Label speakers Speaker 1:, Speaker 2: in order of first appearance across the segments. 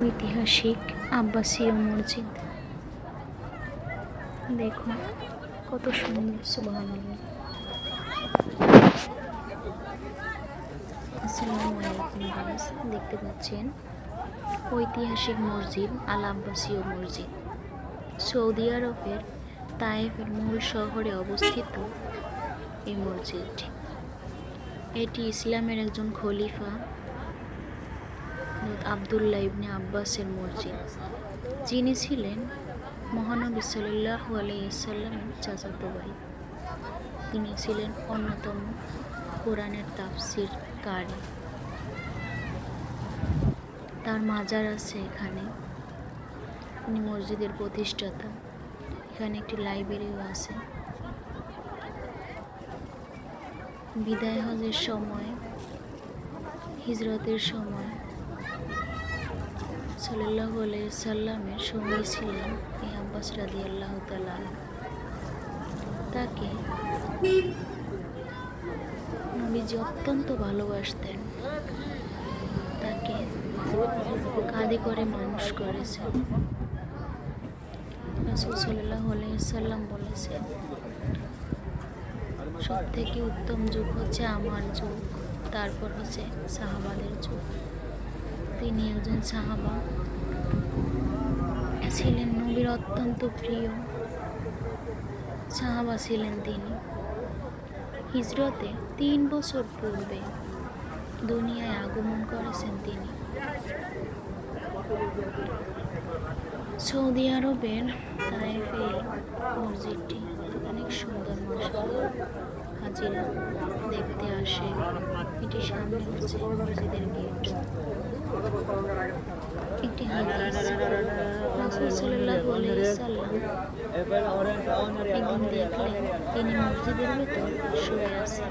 Speaker 1: ঐতিহাসিক আব্বাসীয় মসজিদ দেখুন কত সুন্দর। সুবহানাল্লাহ। আসসালামু আলাইকুম গাইস, দেখতে পাচ্ছেন ঐতিহাসিক মসজিদ আল আব্বাসীয় মসজিদ সৌদি আরবের তায়েফের মূল শহরে অবস্থিত। এই মসজিদটি এটি ইসলামের একজন খলিফা আবদুল্লাহ ইবনে আব্বাসের মসজিদ, যিনি ছিলেন মহানবী সাল্লাল্লাহু আলাইহি ওয়াসাল্লামের চাচাতো ভাই। তিনি ছিলেন অন্যতম কোরআনের তাফসীর কারি। তার মাজার আছে এখানে। তিনি মসজিদের প্রতিষ্ঠাতা। এখানে একটি লাইব্রেরিও আছে। বিদায় হজের সময়, হিজরতের সময় সাল্লাল্লাহু আলাইহি সাল্লামের সঙ্গী ছিলেন এই আব্বাস রাদিয়াল্লাহু তাআলা। তাকে নবীজি অত্যন্ত ভালোবাসতেন। তাকে কাঁধে করে মানুষ করেছেন। রাসূল সাল্লাল্লাহু আলাইহি সাল্লাম বলেছেন, সব থেকে উত্তম যুগ হচ্ছে আমার যুগ, তারপর হচ্ছে সাহাবাদের যুগ। তিনি একজন সাহাবা ছিলেন, নবীর অত্যন্ত প্রিয় সাহাবা ছিলেন তিনি। হিজরতে 3 বছর পূর্বে দুনিয়ায় আগমন করেছেন তিনি। সৌদি আরবের তায়েফে মসজিদটি অনেক সুন্দর। মাশাআল্লাহ, হাজিরা দেখতে আসে। এটি সামনে হচ্ছে মসজিদের গেট। একটি হাদিস, রাসূল সাল্লাল্লাহু আলাইহি সাল্লাম একদিন দেখলেন তিনি মসজিদের ভেতর শুয়ে আছেন।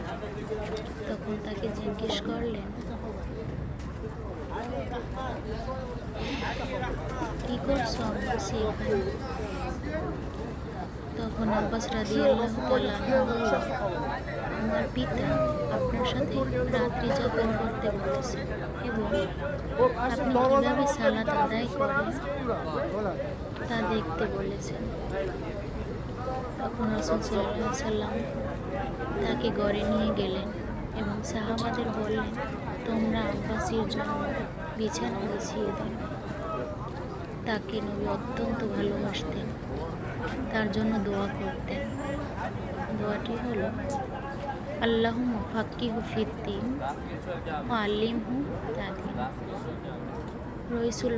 Speaker 1: তখন তাকে জিজ্ঞেস করলেন, কি করছো আব্বাস এখানে? তখন আব্বাস রাদিয়াল্লাহু তাআলা বললেন, আমার পিতা আপনার সাথে রাত্রি যাপন করতে বলেছেন এবং আপনি কিভাবে সালাত আদায় করেন তা দেখতে বলেছেন। তখন রাসূল সাল্লাল্লাহু আলাইহি ওয়াসাল্লাম তাকে ঘরে নিয়ে গেলেন এবং সাহাবাদের বললেন, তোমরা আব্বাসীর জন্য বিছানা বিছিয়ে দাও। তাকে নবী অত্যন্ত ভালোবাসতেন, তার জন্য দোয়া করতেন। দোয়াটি হলো, আল্লাহুম্মা ফাক্কিহু ফিদ্দীন ওয়া আল্লিমহু তা'ওয়ীল। রইসুল